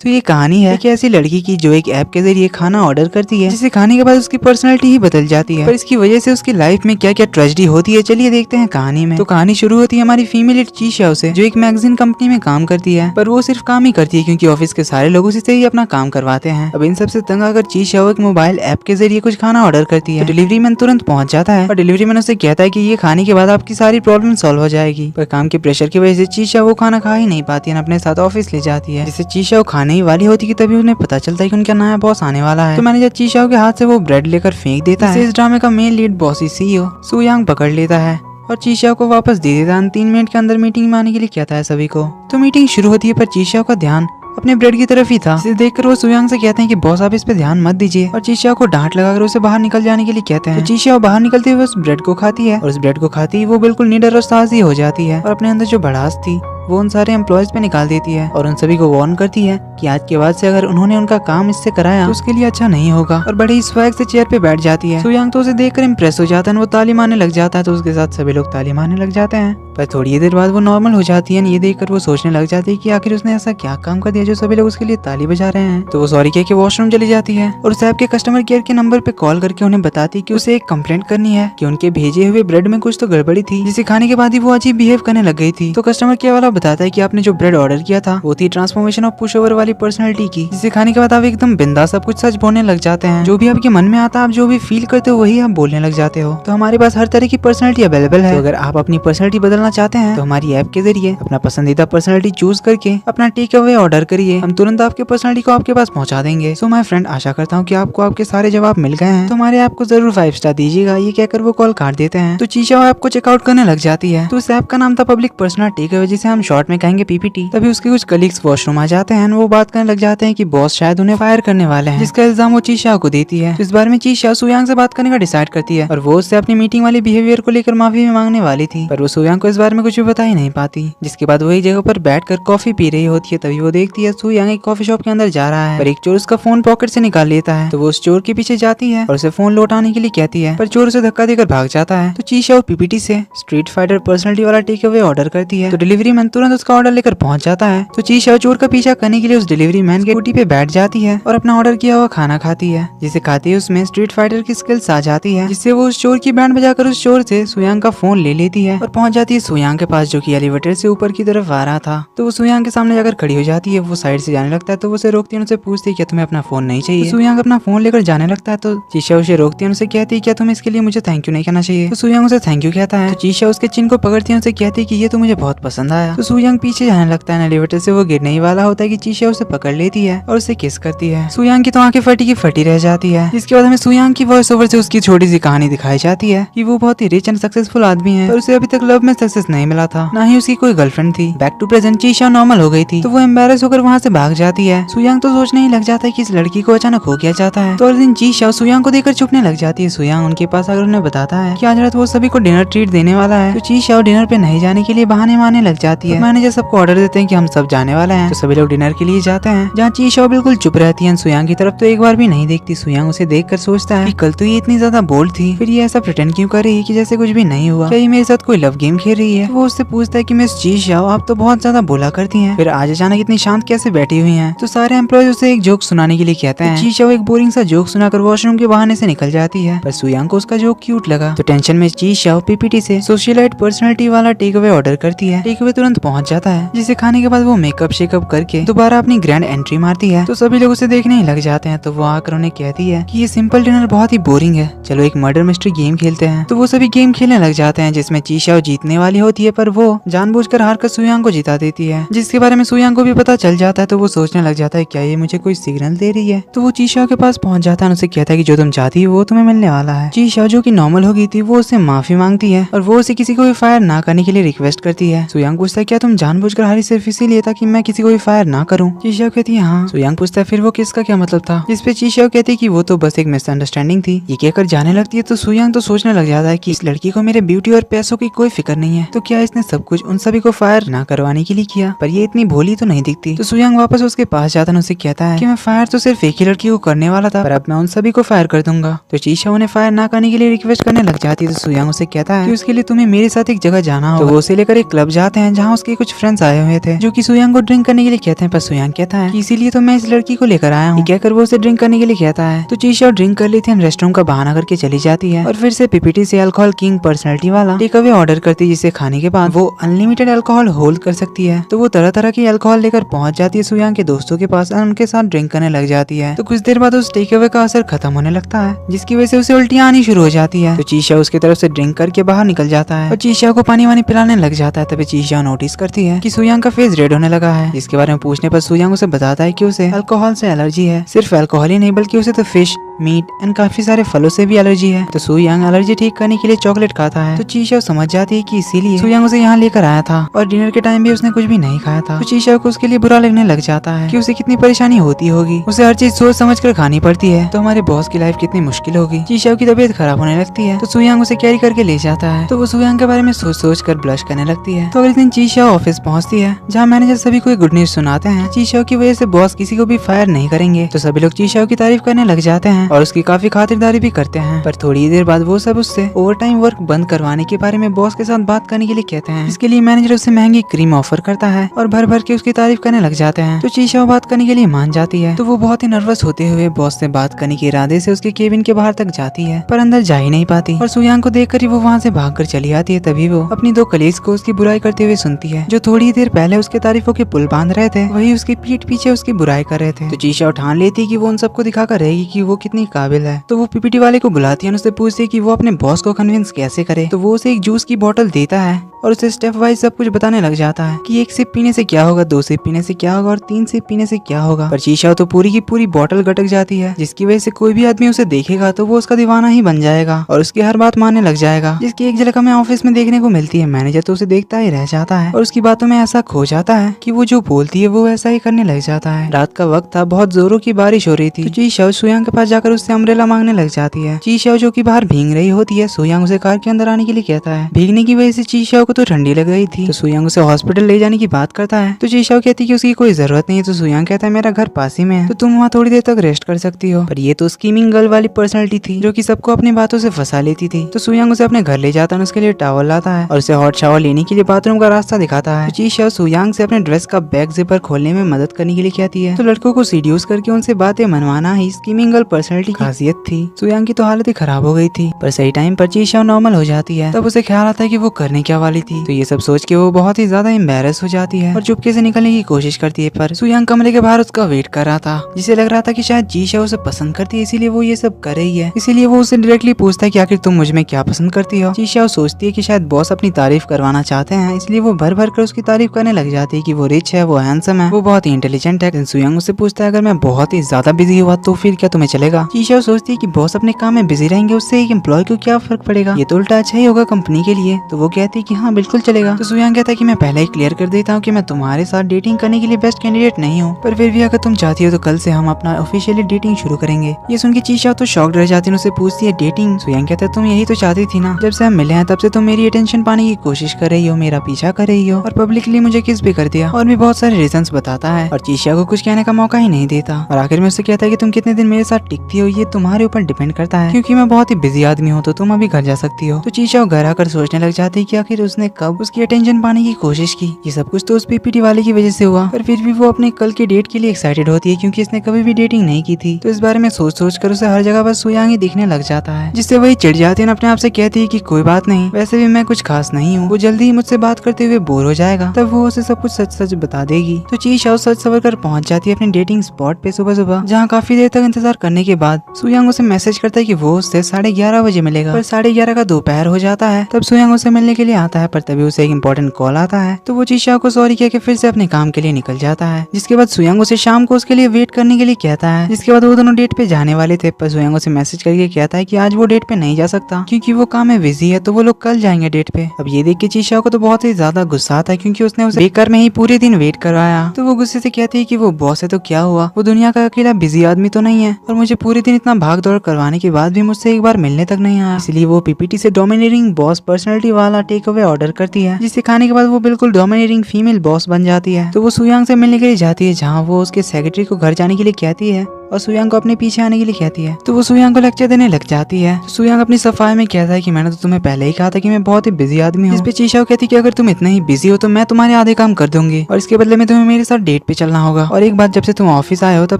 तो ये कहानी है एक ऐसी लड़की की जो एक ऐप के जरिए खाना ऑर्डर करती है, जिसे खाने के बाद उसकी पर्सनैलिटी ही बदल जाती है। पर इसकी वजह से उसकी लाइफ में क्या क्या ट्रेजेडी होती है, चलिए देखते हैं कहानी में। तो कहानी शुरू होती है हमारी फीमेल चीशाओ से, जो एक मैगजीन कंपनी में काम करती है। पर वो सिर्फ काम ही करती है क्योंकि ऑफिस के सारे लोग उसी से ही अपना काम करवाते हैं। अब इन सबसे तंग आकर चीशाओ एक मोबाइल ऐप के जरिए कुछ खाना ऑर्डर करती है। तो डिलीवरी मैन तुरंत पहुंच जाता है और डिलीवरी मैन उसे कहता है कि ये खाने के बाद आपकी सारी प्रॉब्लम सॉल्व हो जाएगी। पर काम के प्रेशर की वजह से चीशाओ वो खाना खा ही नहीं पाती है, अपने साथ ऑफिस ले जाती है। जिससे चीशाओ खाने ही वाली होती है तभी उन्हें पता चलता है कि उनका नया बॉस आने वाला है। तो मैनेजर चीशाओ के हाथ से वो ब्रेड लेकर फेंक देता है। इस ड्रामे का main lead bossy CEO Suyang पकड़ लेता है और चीशाओ को वापस दे देता है। 3 मिनट के अंदर मीटिंग में आने के लिए कहता है सभी को। तो मीटिंग शुरू होती है पर चीशाओ का ध्यान अपने ब्रेड की तरफ ही था। इसे देखकर वो सुयांग से कहते हैं कि बॉस आप इस पे ध्यान मत दीजिए, और चीशाओ को डांट लगाकर उसे बाहर निकल जाने के लिए कहते हैं। तो चीशाओ बाहर निकलते हुए उस ब्रेड को खाती है और उस ब्रेड को खाती ही वो बिल्कुल निडर और साहसी हो जाती है और अपने अंदर जो भड़ास थी वो उन सारे एम्प्लॉयज पे निकाल देती है और उन सभी को वार्न करती है कि आज के बाद से अगर उन्होंने उनका काम इससे कराया तो उसके लिए अच्छा नहीं होगा, और बड़े ही स्वैग से चेयर पे बैठ जाती है। सुयांग तो उसे देखकर इम्प्रेस हो जाता है, वो ताली मारने लग जाता है। तो उसके साथ सभी लोग ताली मारने लग जाते हैं। पर थोड़ी देर बाद वो नॉर्मल हो जाती है। ये देखकर वो सोचने लग जाती है कि आखिर उसने ऐसा क्या काम कर दिया जो सभी लोग उसके लिए ताली बजा रहे हैं। तो वो सॉरी कह के वॉशरूम चली जाती है और उस ऐप के कस्टमर केयर के नंबर पे कॉल करके उन्हें बताती है कि उसे एक कंप्लेंट करनी है कि उनके भेजे हुए ब्रेड में कुछ तो गड़बड़ी थी, जिसे खाने के बाद ही वो अजीब बिहेव करने लग गई थी। तो कस्टमर केयर वाला बताता है कि आपने जो ब्रेड ऑर्डर किया था वो थी ट्रांसफॉर्मेशन ऑफ पुश ओवर वाली पर्सनैलिटी की, जिसे खाने के बाद आप एकदम बिंदास सब कुछ सच बोलने लग जाते हैं। जो भी आपके मन में आता है, आप जो भी फील करते हो वही आप बोलने लग जाते हो। तो हमारे पास हर तरह की पर्सनैलिटी अवेलेबल है। तो अगर आप अपनी पर्सनैलिटी बदलना चाहते हैं तो हमारी ऐप के जरिए अपना पसंदीदा पर्सनैलिटी चूज करके अपना टेक अवे ऑर्डर करिए, हम तुरंत आपके पर्सनैलिटी को आपके पास पहुंचा देंगे। सो माय फ्रेंड, आशा करता हूँ कि आपको आपके सारे जवाब मिल गए हैं। तो हमारे ऐप को जरूर 5 स्टार दीजिएगा। ये कहकर वो कॉल काट देते हैं। तो चीशाओ ऐप को चेकआउट करने लग जाती है। तो उस ऐप का नाम था पब्लिक पर्सनल टेक अवे, जिसे हम शॉर्ट में कहेंगे पीपीटी। तभी उसके कुछ कलीग्स वॉशरूम आ जाते हैं। वो बात करने लग जाते हैं कि बॉस शायद उन्हें फायर करने वाले हैं, जिसका इल्जाम वो चीशाओ को देती है। तो इस बारे में चीशाओ सुयांग से बात करने का डिसाइड करती है और वो उससे अपनी मीटिंग वाली बिहेवियर को लेकर माफी मांगने वाली थी, पर वो सुयांग को इस बारे में कुछ भी बता ही नहीं पाती। जिसके बाद वो एक जगह पर बैठकर कॉफी पी रही होती है। तभी वो देखती है सुयांग एक कॉफी शॉप के अंदर जा रहा है, पर एक चोर उसका फोन पॉकेट से निकाल लेता है। तो वो उस चोर के पीछे जाती है और उसे फोन लौटाने के लिए कहती है, पर चोर उसे धक्का देकर भाग जाता है। तो चीशाओ पीपीटी से स्ट्रीट फाइटर पर्सनैलिटी वाला टेक अवे ऑर्डर करती है। तो डिलीवरी मैन तुरंत उसका ऑर्डर लेकर पहुंच जाता है। तो चीशाओ चोर का पीछा करने के लिए उस डिलीवरी मैन के स्कूटी पे बैठ जाती है और अपना ऑर्डर किया हुआ खाना खाती है, जिसे खाते ही उसमें स्ट्रीट फाइटर की स्किल्स आ जाती है, जिससे वो उस चोर की बैंड बजाकर उस चोर से सुयांग का फोन ले लेती है और पहुंच जाती है सुयांग के पास, जो कि एलिवेटर से ऊपर की तरफ आ रहा था। तो वो सुयांग के सामने जाकर खड़ी हो जाती है। वो साइड से जाने लगता है तो वो उसे रोकती है, उनसे पूछती है क्या तुम्हें अपना फोन नहीं चाहिए। तो सुयांग अपना फोन लेकर जाने लगता है। तो चीशा उसे रोकती है, उनसे कहती है क्या तुम्हें इसके लिए मुझे थैंक यू नहीं कहना चाहिए। तो सुयांग उसे थैंक यू कहता है। तो चीशा उसके चिन को पकड़ती है, उनसे कहती है कि ये तो मुझे बहुत पसंद आया। तो सुयांग पीछे जाने लगता है। एलिवेटर से वो गिरने ही वाला होता है कि चीशा उसे पकड़ लेती है और उसे किस करती है। सुयांग की तो आंखें फटी की फटी रह जाती है। इसके बाद हमें सुयांग की वॉइस ओवर से उसकी छोटी सी कहानी दिखाई जाती है कि वो बहुत ही रिच एंड सक्सेसफुल आदमी है और उसे अभी तक लव में सक्सेस नहीं मिला था, ना ही उसकी कोई गर्लफ्रेंड थी। बैक टू प्रेजेंट चीशा नॉर्मल हो गई थी, तो वो एम्बेरस होकर वहाँ से भाग जाती है। सुयांग तो सोचने ही लग जाता है कि इस लड़की को अचानक हो गया जाता है। तो अगले दिन चीशा सुयांग को देखकर चुपने लग जाती है। सुयांग उनके पास आकर उन्हें बताता है कि आज रात वो सभी को डिनर ट्रीट देने वाला है। तो चीशा डिनर पे नहीं जाने के लिए बहाने मारने लग जाती है। मैनेजर सबको ऑर्डर देते हैं कि हम सब जाने वाले हैं। तो सभी लोग डिनर के लिए जाते हैं, जहाँ चीशा बिल्कुल चुप रहती है, सुयांग की तरफ तो एक बार भी नहीं देखती। सुयांग उसे देखकर सोचता है कि कल तो ये इतनी ज्यादा बोल्ड थी, फिर ये ऐसा प्रिटेंड क्यों कर रही है कि जैसे कुछ भी नहीं हुआ, क्या ये मेरे साथ कोई लव गेम खेल रही है। वो उससे पूछता है कि मिस चीशा आप तो बहुत ज्यादा बोला करती हैं, फिर आज अचानक इतनी शांत कैसे बैठी हुई हैं। तो सारे एम्प्लॉयज उसे एक जोक सुनाने के लिए कहते हैं। चीशा एक बोरिंग सा जोक सुनाकर वॉशरूम के बहाने से निकल जाती है, पर सुयांग को उसका जोक क्यूट लगा। तो टेंशन में चीशा पीपीटी से सोशलाइट पर्सनैलिटी वाला टेक अवे ऑर्डर करती है। टेक अवे तुरंत पहुंच जाता है, जिसे खाने के बाद वो मेकअप शेकअप करके दोबारा अपनी ग्रैंड एंट्री मारती है। तो सभी लोग उसे देखने ही लग जाते हैं। तो वो आकर उन्हें कहती है कि ये सिंपल डिनर बहुत ही बोरिंग है, चलो एक मर्डर मिस्ट्री गेम खेलते हैं। तो वो सभी गेम खेलने लग जाते हैं, जिसमें चीशा जीतने वाली होती है, पर वो जानबूझकर हार कर सुयांग को जिता देती है, जिसके बारे में सुयांग को भी पता चल जाता है। तो वो सोचने लग जाता है क्या ये मुझे कोई सिग्नल दे रही है। तो वो चीशा के पास पहुंच जाता है, उसे कहता है कि जो तुम चाहती हो वो तुम्हें मिलने वाला है। चीशा जो कि नॉर्मल हो गई थी, वो उससे माफी मांगती है और वो उसे किसी को भी फायर ना करने के लिए रिक्वेस्ट करती है। सुयांग पूछता है क्या तुम जानबूझकर हारी सिर्फ इसीलिए ताकि मैं किसी को भी फायर ना करूं। चीशा कहती है हाँ। सुयांग पूछता है फिर वो किसका क्या मतलब था, जिस पे चीशा कहती है कि वो तो बस एक मिसअंडरस्टैंडिंग थी। ये कहकर जाने लगती है। तो सुयांग तो सोचने लग जाता है कि इस लड़की को मेरे ब्यूटी और पैसों की कोई फिक्र नहीं है, तो क्या इसने सब कुछ उन सभी को फायर ना करवाने के लिए किया, पर ये इतनी भोली तो नहीं दिखती। तो सुयांग वापस उसके पास जाता है, उसे कहता है कि मैं फायर तो सिर्फ एक ही लड़की को करने वाला था, पर अब मैं उन सभी को फायर कर दूंगा। तो चीशा उन्हें फायर ना करने के लिए रिक्वेस्ट करने लग जाती है। तो सुयांग उसे कहता है कि उसके लिए तुम्हें मेरे साथ एक जगह जाना होगा। तो वो उसे लेकर एक क्लब जाते हैं, जहाँ उसके कुछ फ्रेंड्स आए हुए थे जो कि सुयांग को ड्रिंक करने के लिए कहते हैं, पर सुयांग कहता है कि इसीलिए तो मैं इस लड़की को लेकर आया हूँ। कहकर वो उसे ड्रिंक करने के लिए कहता है। तो चीशा ड्रिंक कर लेती है, रेस्टरूम का बहाना करके चली जाती है और फिर से पीपीटी से अल्कोहल किंग पर्सनैलिटी वाला टेक अवे ऑर्डर करती है, जिसे खाने के बाद वो अनलिमिटेड अल्कोहल होल्ड कर सकती है। तो वो तरह तरह की अल्कोहल लेकर पहुंच जाती है सुयांग के दोस्तों के पास और उनके साथ ड्रिंक करने लग जाती है। तो कुछ देर बाद उस टेक अवे का असर खत्म होने लगता है, जिसकी वजह से उसे उल्टियां आनी शुरू हो जाती है। तो चीशा उसकी तरफ से ड्रिंक करके बाहर निकल जाता है और चीशा को पानी वानी पिलाने लग जाता है। तभी चीशा नोटिस करती है कि सुयांग का फेस रेड होने लगा है, जिसके बारे में पूछने पर सुयांग उसे बताता है कि उसे अल्कोहल से एलर्जी है। सिर्फ अल्कोहल ही नहीं बल्कि उसे तो फिश, मीट एंड काफी सारे फलों से भी एलर्जी है। तो सुयांग एलर्जी ठीक करने के लिए चॉकलेट खाता है। तो चीशा समझ जाती है कि इसीलिए सुयांग उसे यहाँ लेकर आया था और डिनर के टाइम भी उसने कुछ भी नहीं खाया था। तो चीशा को उसके लिए बुरा लगने लग जाता है कि उसे कितनी परेशानी होती होगी, उसे हर चीज सोच समझ कर खानी पड़ती है। तो हमारे बॉस की लाइफ कितनी मुश्किल होगी। चीशा की तबीयत खराब होने लगती है तो सुयांग उसे कैरी करके ले जाता है। तो वो सुयांग के बारे में सोच सोच कर ब्लश करने लगती है। तो अगले दिन चीशा ऑफिस पहुंचती है, जहाँ मैनेजर सभी को एक गुड न्यूज सुनाते हैं। चीशा की वजह से बॉस किसी को भी फायर नहीं करेंगे। तो सभी लोग चीशा की तारीफ करने लग जाते हैं और उसकी काफी खातिरदारी भी करते हैं। पर थोड़ी देर बाद वो सब उससे ओवरटाइम वर्क बंद करवाने के बारे में बॉस के साथ बात करने के लिए कहते हैं। इसके लिए मैनेजर उसे महंगी क्रीम ऑफर करता है और भर भर के उसकी तारीफ करने लग जाते हैं। तो चीशा बात करने के लिए मान जाती है। तो वो बहुत ही नर्वस होते हुए बॉस से बात करने के इरादे से उसके केबिन के बाहर तक जाती है, पर अंदर जा ही नहीं पाती और सुयांग को देखकर ही वो वहाँ से भागकर चली आती है। तभी वो अपनी दो कलीग्स को उसकी बुराई करते हुए सुनती है, जो थोड़ी देर पहले उसके तारीफों के पुल बांध रहे थे, वही उसकी पीठ पीछे उसकी बुराई कर रहे थे। तो चीशा ठान लेती है कि वो उन सबको दिखाकर रहेगी कि वो कितनी काबिल है। तो वो पीपीटी वाले को बुलाती है और उससे पूछती है कि वो अपने बॉस को कन्विंस कैसे करे। तो वो उसे एक जूस की बोतल देता है और उसे स्टेप वाइज सब कुछ बताने लग जाता है कि एक सिप पीने से क्या होगा, 2 सिप पीने से क्या होगा और 3 सिप पीने से क्या होगा। पर चीशा तो पूरी की पूरी बोतल गटक जाती है, जिसकी वजह से कोई भी आदमी उसे देखेगा तो वो उसका दीवाना ही बन जाएगा और उसकी हर बात मानने लग जाएगा, जिसकी एक झलक हमें ऑफिस में देखने को मिलती है। मैनेजर तो उसे देखता ही रह जाता है और उसकी बातों में ऐसा खो जाता है कि वो जो बोलती है वो ऐसा ही करने लग जाता है। रात का वक्त था, बहुत जोरों की बारिश हो रही थी। तो चीशा सुयांग के पास जाकर उससे अम्ब्रेला मांगने लग जाती है। चीशा जो कि बाहर भीग रही होती है, सुयांग उसे कार के अंदर आने के लिए कहता है। भीगने की वजह से चीशा को तो ठंडी लग गई थी, तो सुयांग उसे हॉस्पिटल ले जाने की बात करता है। तो चीशा कहती है कि उसकी कोई जरूरत नहीं है। तो सुयांग कहता है मेरा घर पास ही में है, तो तुम वहाँ थोड़ी देर तक रेस्ट कर सकती हो। पर ये तो स्कीमिंग गर्ल वाली पर्सनैलिटी थी जो कि सबको अपनी बातों से फंसा लेती थी। तो सुयांग उसे अपने घर ले जाता है, उसके लिए टॉवल लाता है और उसे हॉट शावर लेने के लिए बाथरूम का रास्ता दिखाता है। तो चीशा सुयांग से अपने ड्रेस का बैक जिपर खोलने में मदद करने के लिए कहती है। तो लड़कों को सीड्यूस करके उनसे बातें मनवाना ही स्कीमिंग गर्ल पर्सनैलिटी की खासियत थी। सुयांग की तो हालत ही खराब हो गई थी, पर सही टाइम पर चीशा नॉर्मल हो जाती है। तब उसे ख्याल आता है कि वो करने क्या वाली थी। तो ये सब सोच के वो बहुत ही ज्यादा एम्बैरस हो जाती है और चुपके से निकलने की कोशिश करती है। पर सुयांग कमरे के बाहर उसका वेट कर रहा था, जिसे लग रहा था कि शायद चीशा उसे पसंद करती है, इसीलिए वो ये सब कर रही है। इसीलिए वो उससे डायरेक्टली पूछता है कि आखिर तुम मुझ में क्या पसंद करती हो। चीशा सोचती है कि शायद बॉस अपनी तारीफ करवाना चाहते हैं, इसलिए वो भर भर कर उसकी तारीफ करने लग जाती है कि वो रिच है, वो हैंडसम है, वो बहुत ही इंटेलिजेंट है। सुयांग उससे पूछता है अगर मैं बहुत ही ज्यादा बिजी हुआ तो फिर क्या तुम्हें चलेगा। चीशा सोचती है कि बॉस अपने काम में बिजी रहेंगे, उससे एक एम्प्लॉय को क्या फर्क पड़ेगा, ये तो उल्टा अच्छा ही होगा कंपनी के लिए। तो वो कहती है कि हाँ बिल्कुल चलेगा। तो सुयांग कहता है कि मैं पहले ही क्लियर कर देता हूँ कि मैं तुम्हारे साथ डेटिंग करने के लिए बेस्ट कैंडिडेट नहीं हूँ, पर फिर भी अगर तुम चाहती हो तो कल से हम अपना ऑफिशियली डेटिंग शुरू करेंगे। ये सुन के चीशा तो शॉक्ड रह जाती है, उससे पूछती है डेटिंग। सुयांग कहता है तुम यही तो चाहती थी ना, जब से हम मिले हैं तब से तुम मेरी अटेंशन पाने की कोशिश कर रही हो, मेरा पीछा कर रही हो और पब्लिकली मुझे किस भी कर दिया, और भी बहुत सारे रीजंस बताता है और चीशा को कुछ कहने का मौका ही नहीं देता। और आखिर में उससे कहता है कि तुम कितने दिन मेरे साथ टिकती हो ये तुम्हारे ऊपर डिपेंड करता है, क्योंकि मैं बहुत ही बिजी आदमी हूँ, तो तुम अभी घर जा सकती हो। तो चीशा घर आकर सोचने लग जाती है कि आखिर उसने कब उसकी अटेंशन पाने की कोशिश की। ये सब कुछ तो उस पीपीटी वाले की वजह से हुआ, पर फिर भी वो अपने कल के डेट के लिए एक्साइटेड होती है, क्योंकि इसने कभी भी डेटिंग नहीं की थी। तो इस बारे में सोच सोच कर उसे हर जगह बस सुयांग ही दिखने लग जाता है, जिससे वही चिढ़ जाती है, अपने आप से कहती है कि कोई बात नहीं, वैसे भी मैं कुछ खास नहीं हूँ, वो जल्दी ही मुझसे बात करते हुए बोर हो जाएगा, तब वो उसे सब कुछ सच सच बता देगी। तो चीशा सच सवर कर पहुंच जाती है अपने डेटिंग स्पॉट पे सुबह सुबह, जहाँ काफी देर तक इंतजार करने के बाद सुयांग उसे मैसेज करता है कि वो उससे 11:30 बजे मिलेगा, पर 11:30 का दोपहर हो जाता है। तब सुयांग उसे मिलने के लिए आता है, पर तभी उसे एक इंपॉर्टेंट कॉल आता है। तो वो चीशा को सॉरी कह के फिर से अपने काम के लिए निकल जाता है, जिसके बाद सुयांग उसे शाम को उसके लिए वेट करने के लिए कहता है। जिसके बाद वो दोनों डेट पे जाने वाले थे, पर सुयांग उसे मैसेज करके कहता है कि आज वो डेट पे नहीं जा सकता, क्योंकि वो काम में बिजी है, तो वो लोग कल जाएंगे डेट पे। अब ये देख के चीशा को तो बहुत ही ज्यादा गुस्सा आता है, क्योंकि उसने उसे बेकार में ही पूरे दिन वेट करवाया। तो वो गुस्से से कहती है कि वो बॉस है तो क्या हुआ, वो दुनिया का अकेला बिजी आदमी तो नहीं है, और मुझे पूरे दिन इतना भाग दौड़ करवाने के बाद भी मुझसे एक बार मिलने तक नहीं आया। इसलिए वो पीपीटी से डोमिनेटिंग बॉस पर्सनैलिटी वाला टेक अवे ऑर्डर करती है, जिसे खाने के बाद वो बिल्कुल डोमिनेटिंग फीमेल बॉस बन जाती है। तो वो सुयांग से मिलने के लिए जाती है, जहाँ वो उसके सेक्रेटरी को घर जाने के लिए कहती है। और सुयांग को अपने पीछे आने के लिए कहती है। तो वो सुयांग को लेक्चर देने लग जाती है। तो सुयांग अपनी सफाई में कहता है कि मैंने तो तुम्हें पहले ही कहा था कि मैं बहुत ही बिजी आदमी हूँ। इस पे चीशाओ कहती है कि अगर तुम इतना ही बिजी हो तो मैं तुम्हारे आधे काम कर दूंगी और इसके बदले में तुम्हें मेरे साथ डेट पे चलना होगा। और एक बात, जब से तुम ऑफिस आए हो तब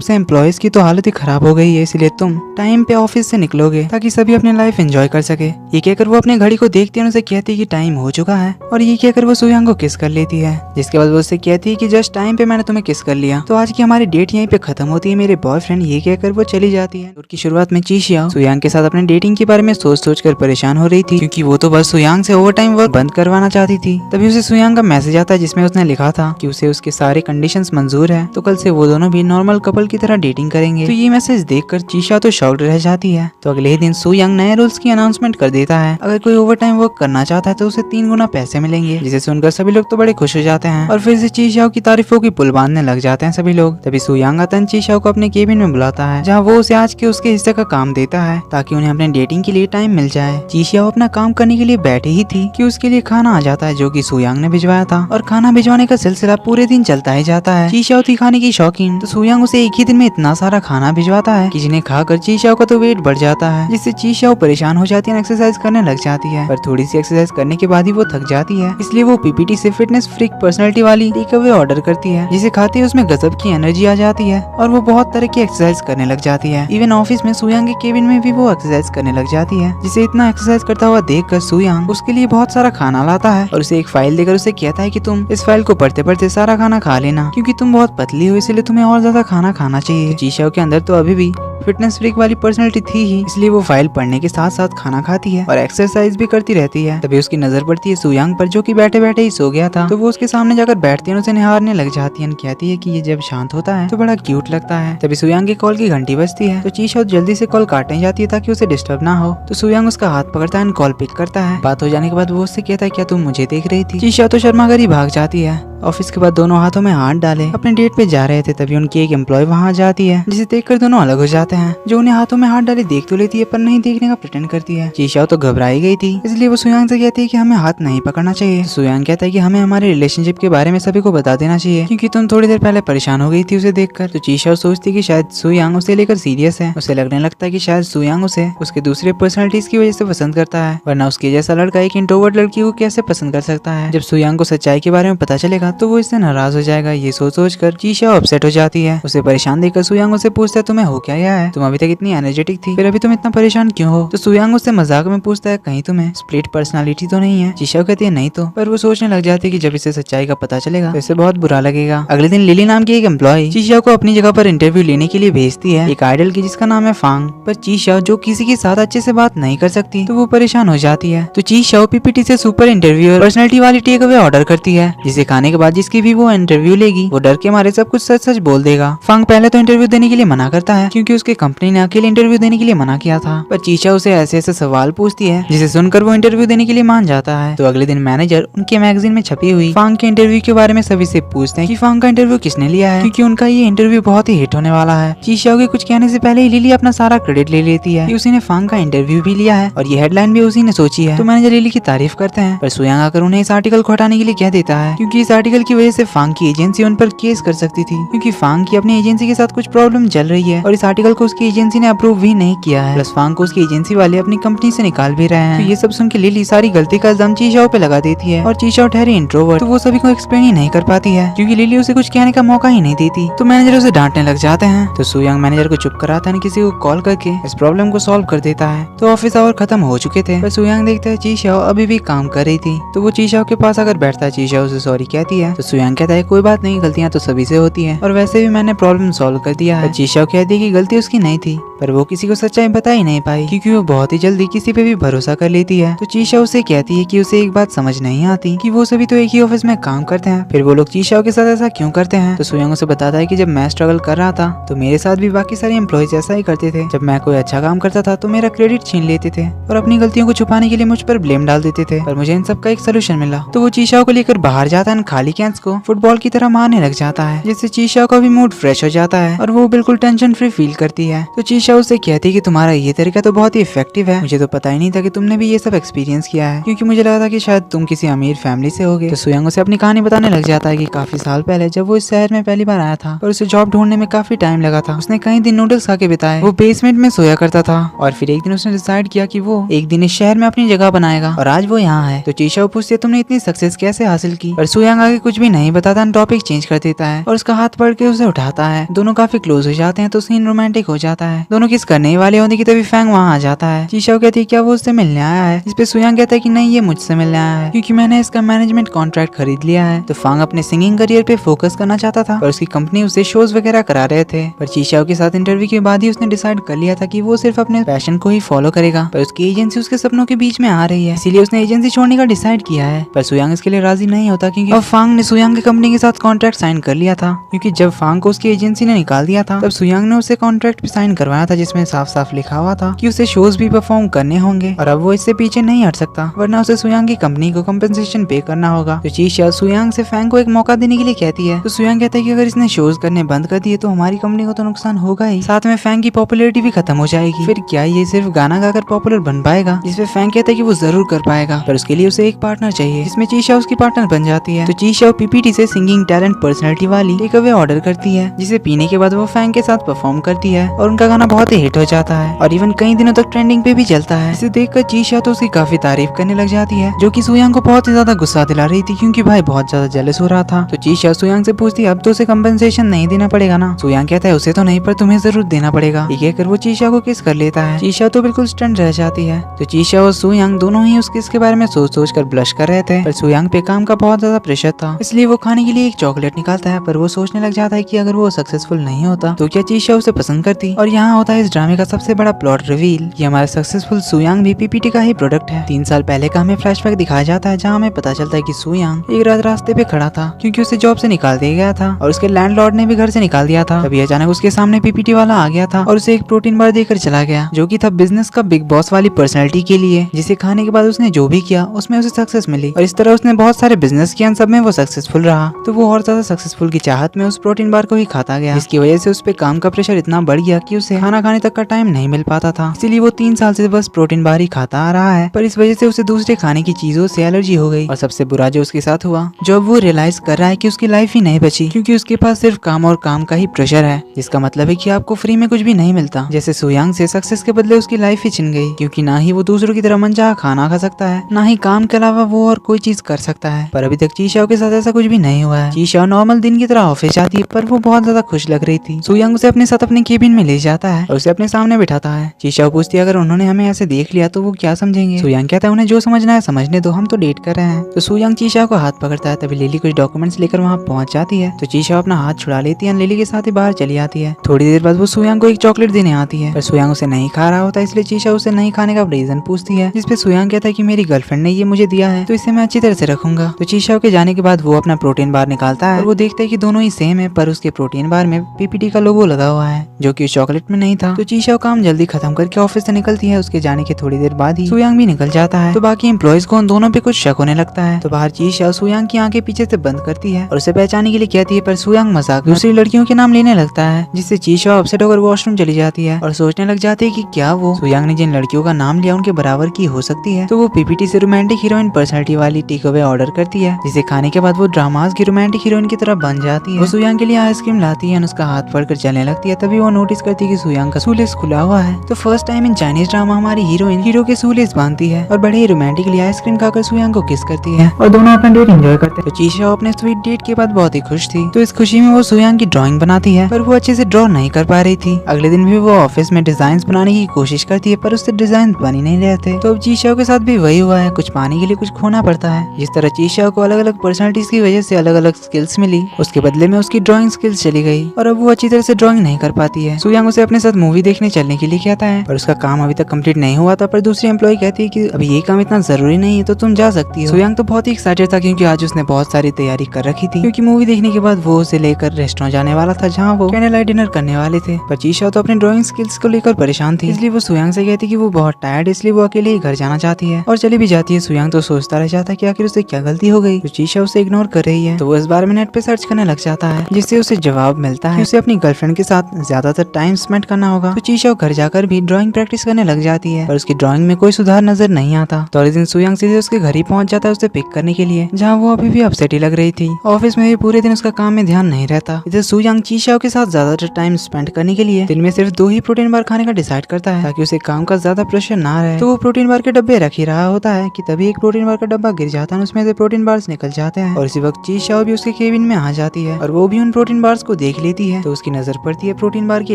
से एम्प्लॉयज की तो हालत ही खराब हो गई है, इसलिए तुम टाइम पे ऑफिस से निकलोगे ताकि सभी अपनी लाइफ एंजॉय कर सके। ये कहकर वो अपने घड़ी को देखती है और उसे कहती है कि टाइम हो चुका है। और ये कहकर वो सुयांग को किस कर लेती है, जिसके बाद वो उससे कहती है कि जस्ट टाइम पे मैंने तुम्हें किस कर लिया, तो आज की हमारी डेट यहीं पे खत्म होती है मेरे बॉयफ्रेंड। ये कहकर वो चली जाती है। की शुरुआत में चीशिया सुयांग के साथ अपने डेटिंग के बारे में सोच कर परेशान हो रही थी, क्योंकि वो तो बस सुयांग से ओवर टाइम वर्क बंद करवाना चाहती थी। तभी उसे सुयांग का मैसेज आता है जिसमें उसने लिखा था कि उसे उसके सारे कंडीशंस मंजूर है, तो कल से वो दोनों भी नॉर्मल कपल की तरह डेटिंग करेंगे। तो ये मैसेज देखकर चीशा तो शॉक्ड रह जाती है। तो अगले ही दिन सुयांग नए रूल्स की अनाउंसमेंट कर देता है। अगर कोई ओवर टाइम वर्क करना चाहता है तो उसे 3 गुना पैसे मिलेंगे, जिसे सुनकर सभी लोग तो बड़े खुश हो जाते हैं और फिर से चीशाओ की तारीफों की पुल बांधने लग जाते हैं सभी लोग। तभी सुयांग आता है चीशाओ को अपने केबिन में बुलाता है, जहाँ वो उसे आज के उसके हिस्से का काम देता है ताकि उन्हें अपने डेटिंग के लिए टाइम मिल जाए। चीशियाओ अपना काम करने के लिए बैठी ही थी कि उसके लिए खाना आ जाता है जो कि सुयांग ने भिजवाया था, और खाना भिजवाने का सिलसिला पूरे दिन चलता ही जाता है। चीशियाओ थी खाने की शौकीन, तो सुयांग उसे एक ही दिन में इतना सारा खाना भिजवाता है कि जिन्हें खाकर चीशियाओ का तो वेट बढ़ जाता है, जिससे चीशियाओ परेशान हो जाती है, एक्सरसाइज करने लग जाती है। पर थोड़ी सी एक्सरसाइज करने के बाद ही वो थक जाती है, इसलिए वो पीपीटी से फिटनेस फ्रीक पर्सनालिटी वाली टेक अवे ऑर्डर करती है, जिसे खाते ही उसमें गजब की एनर्जी आ जाती है और वो बहुत तरह की एक्सरसाइज करने लग जाती है। इवन ऑफिस में सुयांग के केबिन में भी वो एक्सरसाइज करने लग जाती है, जिसे इतना एक्सरसाइज करता हुआ देखकर सुयांग उसके लिए बहुत सारा खाना लाता है और उसे एक फाइल देकर उसे कहता है कि तुम इस फाइल को पढ़ते पढ़ते सारा खाना खा लेना, क्योंकि तुम बहुत पतली हो इसलिए तुम्हें और ज्यादा खाना खाना चाहिए। चीशाओ के अंदर तो अभी भी फिटनेस फ्रीक वाली पर्सनालिटी थी ही, इसलिए वो फाइल पढ़ने के साथ साथ खाना खाती है और एक्सरसाइज भी करती रहती है। तभी उसकी नजर पड़ती है सुयांग पर, जो कि बैठे बैठे ही सो गया था। तो वो उसके सामने जाकर बैठती है और उसे निहारने लग जाती है, कहती है कि ये जब शांत होता है तो बड़ा क्यूट लगता है। तभी सुयांग के कॉल की घंटी बजती है, तो चीशाओ जल्दी से कॉल काटने जाती है ताकि उसे डिस्टर्ब ना हो। तो सुयांग उसका हाथ पकड़ता है, कॉल पिक करता है। बात हो जाने के बाद वो उससे कहता है क्या तुम मुझे देख रही थी। चीशाओ तो शर्मा कर ही भाग जाती है। ऑफिस के बाद दोनों हाथों में हाथ डाले अपने डेट पे जा रहे थे, तभी उनकी एक एम्प्लॉय वहाँ जाती है, जिसे देखकर दोनों अलग हो जाते हैं। जो उन्हें हाथों में हाथ डाले देख तो लेती है पर नहीं देखने का प्रिटेंड करती है। चीशाओ तो घबराई गई थी, इसलिए वो सुयांग से कहती है कि हमें हाथ नहीं पकड़ना चाहिए। सुयांग कहता है कि हमें हमारे रिलेशनशिप के बारे में सभी को बता देना चाहिए, क्योंकि तुम थोड़ी देर पहले परेशान हो गई थी उसे देखकर। तो चीशाओ सोचती कि शायद सुयांग उसे लेकर सीरियस है। उसे लगने लगता है कि शायद सुयांग उसे उसके दूसरे पर्सनालिटीज की वजह से पसंद करता है, वरना उसके जैसा लड़का एक इंट्रोवर्ट लड़की को कैसे पसंद कर सकता है। जब सुयांग को सच्चाई के बारे में पता चलेगा तो वो इससे नाराज हो जाएगा। ये सोच कर चीशाओ अपसेट हो जाती है। उसे परेशान देखकर सुयांग उसे पूछता है तुम्हें हो क्या गया है, तुम अभी तक इतनी एनर्जेटिक थी, फिर अभी तुम इतना परेशान क्यों हो। तो सुयांग उससे मजाक में पूछता है कहीं तुम्हें स्प्लिट पर्सनालिटी तो नहीं है। चीशाओ कहती है नहीं तो, पर वो सोचने लग जाती है कि जब इसे सच्चाई का पता चलेगा तो इसे बहुत बुरा लगेगा। अगले दिन लिली नाम की एक एम्प्लॉय चीशाओ को अपनी जगह पर इंटरव्यू लेने के लिए भेजती है, एक आइडल की जिसका नाम है फांग। पर चीशाओ जो किसी के साथ अच्छे से बात नहीं कर सकती तो वो परेशान हो जाती है। तो चीशाओ पीपीटी से सुपर इंटरव्यूअर पर्सनालिटी वाली टेक अवे ऑर्डर करती है, जिसे खाने के बाद जिसकी भी वो इंटरव्यू लेगी वो डर के मारे सब कुछ सच सच बोल देगा। फांग पहले तो इंटरव्यू देने के लिए मना करता है, क्योंकि उसके कंपनी ने अकेले इंटरव्यू देने के लिए मना किया था। पर चीशा उसे ऐसे ऐसे सवाल पूछती है जिसे सुनकर वो इंटरव्यू देने के लिए मान जाता है। तो अगले दिन मैनेजर उनके मैगजीन में छपी हुई फांग के इंटरव्यू के बारे में सभी से पूछते हैं कि फांग का इंटरव्यू किसने लिया है, क्योंकि उनका ये इंटरव्यू बहुत ही हिट होने वाला है। चीशाओ के कुछ कहने से पहले ही लिली अपना सारा क्रेडिट ले लेती है कि उसी ने फांग का इंटरव्यू भी लिया है और ये हेडलाइन भी उसी ने सोची है। तो मैनेजर लिली की तारीफ करते हैं, पर सुयांग आकर उन्हें इस आर्टिकल को हटाने के लिए कह देता है, क्योंकि इस आर्टिकल की वजह से फांग की एजेंसी उन पर केस कर सकती थी, क्योंकि फांग की अपनी एजेंसी के साथ कुछ प्रॉब्लम चल रही है और इस आर्टिकल को उसकी एजेंसी ने अप्रूव भी नहीं किया है। प्लस फांग को उसकी एजेंसी वाले अपनी कंपनी से निकाल भी रहे हैं। तो ये सब सुन के लिली सारी गलती का इल्जाम चीशाओ पे लगा देती है और चीशाओ ठहरी इंट्रोवर्ट, तो वो सभी को एक्सप्लेन ही नहीं कर पाती है, क्योंकि लिली उसे कुछ कहने का मौका ही नहीं देती। तो मैनेजर उसे डांटने लग जाते हैं। तो सुयांग मैनेजर को चुप कराता है, किसी को कॉल करके इस प्रॉब्लम को सॉल्व कर देता है। तो ऑफिस आवर खत्म हो चुके थे, पर सुयांग देखता है चीशाओ अभी भी काम कर रही थी। तो वो चीशाओ के पास आकर बैठता है, चीशाओ उसे सॉरी कहती है। तो सुयांग कहता है कोई बात नहीं, गलतियां तो सभी से होती है और वैसे भी मैंने प्रॉब्लम सॉल्व कर दिया है। चीशाओ कहती है कि गलती उसकी नहीं थी, पर वो किसी को सच्चाई बता ही नहीं पाई, क्योंकि वो बहुत ही जल्दी किसी पे भी भरोसा कर लेती है। तो चीशाओ उसे कहती है कि उसे एक बात समझ नहीं आती कि वो सभी तो एक ही ऑफिस में काम करते हैं, फिर वो लोग चीशाओ के साथ ऐसा क्यों करते हैं। तो सुयांग उसे बताता है कि जब मैं स्ट्रगल कर रहा था तो मेरे साथ भी बाकी सारे एम्प्लॉयज ऐसा ही करते थे। जब मैं कोई अच्छा काम करता था तो मेरा क्रेडिट छीन लेते थे और अपनी गलतियों को छुपाने के लिए मुझ पर ब्लेम डाल देते थे, पर मुझे इन सब का एक सोल्यूशन मिला। तो वो चीशाओ को लेकर बाहर जाता है, खाली एलिकेंस को फुटबॉल की तरह मारने लग जाता है, जिससे चीशा का भी मूड फ्रेश हो जाता है और वो बिल्कुल टेंशन फ्री फील करती है। तो चीशा उससे कहती है कि तुम्हारा ये तरीका तो बहुत ही इफेक्टिव है, मुझे तो पता ही नहीं था कि तुमने भी ये सब एक्सपीरियंस किया है, क्योंकि मुझे लगा था कि शायद तुम किसी अमीर फैमिली से होगे। तो सुयांग उसे अपनी कहानी बताने लग जाता है कि काफी साल पहले जब वो इस शहर में पहली बार आया था और उसे जॉब ढूंढने में काफी टाइम लगा था, उसने कई दिन नूडल्स खा के बिताए, वो बेसमेंट में सोया करता था और फिर एक दिन उसने डिसाइड किया कि वो एक दिन इस शहर में अपनी जगह बनाएगा और आज वो यहाँ है। तो चीशा पूछती है तुमने इतनी सक्सेस कैसे हासिल की, पर सुयांग आगे कुछ भी नहीं बताता, टॉपिक चेंज कर देता है और उसका हाथ पकड़ के उसे उठाता है। दोनों काफी क्लोज हो जाते हैं तो सीन रोमांटिक हो जाता है। दोनों किस करने वाले होने की तभी फैंग वहाँ आ जाता है। चीशा कहती है क्या वो उससे मिलने आया है, इस पे सुयांग कहता है कि नहीं, ये मुझसे मिलने आया है क्योंकि मैंने इसका मैनेजमेंट कॉन्ट्रैक्ट खरीद लिया है। तो फांग अपने सिंगिंग करियर पे फोकस करना चाहता था और उसकी कंपनी उसे शोज वगैरह करा रहे थे, पर चीशा के साथ इंटरव्यू के बाद ही उसने डिसाइड कर लिया था कि वो सिर्फ अपने पैशन को ही फॉलो करेगा। पर उसकी एजेंसी उसके सपनों के बीच में आ रही है, इसीलिए उसने एजेंसी छोड़ने का डिसाइड किया है। पर सुयांग इसके लिए राजी नहीं होता क्योंकि अब फांग ने सुयांग की कंपनी के साथ कॉन्ट्रैक्ट साइन कर लिया था, क्योंकि जब फांग को उसकी एजेंसी ने निकाल दिया था तब सुयांग ने उसे कॉन्ट्रैक्ट भी साइन करवाया था जिसमें साफ साफ लिखा हुआ था कि उसे शोज भी परफॉर्म करने होंगे और अब वो इससे पीछे नहीं हट सकता, वरना उसे सुयांग की कंपनी को कंपनसेशन पे करना होगा। तो चीशा सुयांग से फैंग को एक मौका देने के लिए कहती है। तो सुयांग कहता है कि अगर इसने शोज करने बंद कर दिए तो हमारी कंपनी को तो नुकसान होगा ही, साथ में फैंग की पॉपुलैरिटी भी खत्म हो जाएगी। फिर क्या ये सिर्फ गाना गाकर पॉपुलर बन पाएगा, जिसपे फैंग कहता है कि वो जरूर कर पाएगा, पर उसके लिए उसे एक पार्टनर चाहिए, जिसमें चीशा उसकी पार्टनर बन जाती है। तो चीशा पीपीटी से सिंगिंग टैलेंट पर्सनैलिटी वाली टेक अवे ऑर्डर करती है, जिसे पीने के बाद वो फैंग के साथ परफॉर्म करती है और उनका गाना बहुत ही हिट हो जाता है और इवन कई दिनों तक ट्रेंडिंग पे भी चलता है। इसे देखकर चीशा तो उसकी काफी तारीफ करने लग जाती है, जो कि सुयांग को बहुत ही ज्यादा गुस्सा दिला रही थी क्योंकि भाई बहुत ज्यादा जेलस हो रहा था। तो चीशा सुयांग से पूछती है अब तो उसे कंपनसेशन नहीं देना पड़ेगा ना। सुयांग कहता है उसे तो नहीं, पर तुम्हें जरूर देना पड़ेगा। ये कहकर वो चीशा को किस कर लेता है। चीशा तो बिल्कुल स्टन रह जाती है। तो चीशा और सुयांग दोनों ही उस किस के बारे में सोच सोच कर ब्लश कर रहे थे, पर सुयांग पे काम का बहुत ज्यादा प्रेशर था, इसलिए वो खाने के लिए एक चॉकलेट निकालता है, पर वो सोचने लग जाता है कि अगर वो सक्सेसफुल नहीं होता तो क्या चीशा उसे पसंद करती। और यहाँ होता है इस ड्रामे का सबसे बड़ा प्लॉट रिवील, ये हमारा सक्सेसफुल सुयांग भी पीपीटी का ही प्रोडक्ट है। 3 साल पहले का हमें फ्लैशबैक दिखाया जाता है, जहाँ हमें पता चलता है कि सुयांग एक रात रास्ते पे खड़ा था क्योंकि उसे जॉब से निकाल दिया गया था और उसके लैंडलॉर्ड ने भी घर से निकाल दिया था। तभी अचानक उसके सामने पीपीटी वाला आ गया था और उसे एक प्रोटीन बार देकर चला गया, जो कि था बिजनेस का बिग बॉस वाली पर्सनैलिटी के लिए, जिसे खाने के बाद उसने जो भी किया उसमें उसे सक्सेस मिली और इस तरह उसने बहुत सारे बिजनेस किए, सब में वो सक्सेसफुल रहा। तो वो और ज्यादा सक्सेसफुल की चाहत में उस प्रोटीन बार को ही खाता गया, जिसकी वजह से उस पे काम का प्रेशर इतना बढ़ गया कि उसे खाना खाने तक का टाइम नहीं मिल पाता था। इसीलिए वो 3 साल से बस प्रोटीन बार ही खाता आ रहा है, पर इस वजह से उसे दूसरे खाने की चीजों से एलर्जी हो गई। और सबसे बुरा जो उसके साथ हुआ, जब वो रियलाइज कर रहा है कि उसकी लाइफ ही नहीं बची, क्योंकि उसके पास सिर्फ काम और काम का ही प्रेशर है, जिसका मतलब है कि आपको फ्री में कुछ भी नहीं मिलता। जैसे सुयांग से सक्सेस के बदले उसकी लाइफ ही छिन गई, क्योंकि ना ही वो दूसरों की तरह मनचाहा खाना खा सकता है, ना ही काम के अलावा वो और कोई चीज कर सकता है। पर अभी तक चीशा के साथ ऐसा कुछ भी नहीं हुआ है। चीशा नॉर्मल दिन की तरह ऑफिस जाती है, पर वो बहुत ज्यादा खुश लग रही थी। सुयांग उसे अपने साथ अपने केबिन में ले जाता है और उसे अपने सामने बिठाता है। चीशा पूछती है अगर उन्होंने हमें ऐसे देख लिया तो वो क्या समझेंगे। सुयांग कहता है उन्हें जो समझना है समझने दो, हम तो डेट कर रहे हैं। तो सुयांग चीशा को हाथ पकड़ता है, तभी लिली कुछ डॉक्यूमेंट्स लेकर वहाँ पहुंच जाती है। तो चीशा अपना हाथ छुड़ा लेती है, लिली के साथ ही बाहर चली आती है। थोड़ी देर बाद वो सुयांग को एक चॉकलेट देने आती है, पर सुयांग उसे नहीं खा रहा होता, इसलिए चीशा उसे नहीं खाने का रीजन पूछती है, जिसपे सुयांग कहता है कि मेरी गर्लफ्रेंड ने ये मुझे दिया है तो इसे मैं अच्छी तरह से रखूंगा। तो चीशा के जाने के बाद वो अपना प्रोटीन बार निकालता है और वो देखता है कि दोनों ही सेम है, पर उसके प्रोटीन बार में पीपीटी का लोगो लगा हुआ है, जो कि चॉकलेट में नहीं था। तो चीशा काम जल्दी खत्म करके ऑफिस से निकलती है। उसके जाने के थोड़ी देर बाद ही सुयांग भी निकल जाता है। तो बाकी एम्प्लॉइज को उन दोनों पे कुछ शक होने लगता है। तो बाहर चीशा सुयांग की आंखें पीछे से बंद करती है और उसे पहचानने के लिए कहती है, पर सुयांग मजाक दूसरी लड़कियों के नाम लेने लगता है, जिससे चीशा अपसेट होकर वॉशरूम चली जाती है और सोचने लग जाती है कि क्या वो सुयांग ने जिन लड़कियों का नाम लिया उनके बराबर की हो सकती है। तो वो पीपीटी से रोमांटिक हीरोइन पर्सनैलिटी वाली टेक अवे ऑर्डर करती है, जिसे खाने के बाद वो ड्रामास की रोमांटिक हीरोइन की तरह बन जाती है। वो सुयांग के लिए आइसक्रीम लाती है, उसका हाथ पकड़कर चलने लगती है। तभी वो नोटिस करती है कि सुयांग का सूलेस खुला हुआ है। तो first time in Chinese drama हमारी हीरोइन हीरो के सूलेस बांधती है और बड़े ही रोमांटिकली आइसक्रीम खाकर सुयांग को किस करती है और दोनों अपना डेट एंजॉय करते हैं। तो चीशा अपने स्वीट डेट के बाद बहुत ही खुश थी। तो इस खुशी में वो सुयांग की ड्राइंग बनाती है, पर वो अच्छे से ड्रॉ नहीं कर पा रही थी। अगले दिन भी वो ऑफिस में डिजाइन बनाने की कोशिश करती है, पर उससे डिजाइन बन ही नहीं रहे थे। तो अब चीशा के साथ भी वही हुआ है, कुछ पाने के लिए कुछ खोना पड़ता है। जिस तरह चीशा को अलग अलग पर्सनालिटीज की वजह से अलग अलग स्किल्स मिली, उसके बदले में उसकी ड्राइंग स्किल्स चली गई और अब वो अच्छी तरह से ड्राइंग नहीं कर पाती है। सुयांग उसे अपने साथ मूवी देखने चलने के लिए कहता है, पर उसका काम अभी तक कंप्लीट नहीं हुआ था। पर दूसरी एम्प्लॉय कहती है कि अभी ये काम इतना जरूरी नहीं है, तो तुम जा सकती हो। सुयांग तो बहुत ही एक्साइटेड था, क्योंकि आज उसने बहुत सारी तैयारी कर रखी थी, क्योंकि मूवी देखने के बाद वो उसे लेकर रेस्टोरेंट जाने वाला था, जहाँ वो कैंडल लाइट डिनर करने वाले थे। पर चीशा तो अपने ड्राइंग स्किल्स को लेकर परेशान थी, इसलिए वो सुयांग से कहती कि वो बहुत टायर्ड, इसलिए वो अकेले ही घर जाना चाहती है और चली भी जाती है। सुयांग तो सोचता रह जाता है कि आखिर उसे क्या गलती हो गई। तो चीशा उससे उसे इग्नोर कर रही है। तो वो इस बारे में नेट पे सर्च करने लग जाता है, जिससे उसे जवाब मिलता है कि उसे अपनी गर्लफ्रेंड के साथ ज्यादातर टाइम स्पेंड करना होगा। तो चीशाओ घर जाकर भी ड्राइंग प्रैक्टिस करने लग जाती है, पर उसकी ड्राइंग में कोई सुधार नजर नहीं आता। तो अगले दिन सुयांग सीधे उसके घर ही पहुंच जाता है उसे पिक करने के लिए, जहाँ वो अभी भी अपसेट ही लग रही थी। ऑफिस में भी पूरे दिन उसका काम में ध्यान नहीं रहता। इधर सुयांग चीशाओ के साथ ज्यादातर टाइम स्पेंड करने के लिए दिन में सिर्फ 2 ही प्रोटीन बार खाने का डिसाइड करता है, ताकि उसे काम का ज्यादा प्रेशर ना रहे। तो वो प्रोटीन बार के डब्बे रख ही रहा होता है कि तभी एक प्रोटीन बार का डब्बा गिर जाता है, उसमें से प्रोटीन बार्स निकल जाते हैं। और इसी वक्त चीशाओ भी उसके केबिन में आ जाती है और वो भी उन प्रोटीन बार्स को देख लेती है। तो उसकी नजर पड़ती है प्रोटीन बार के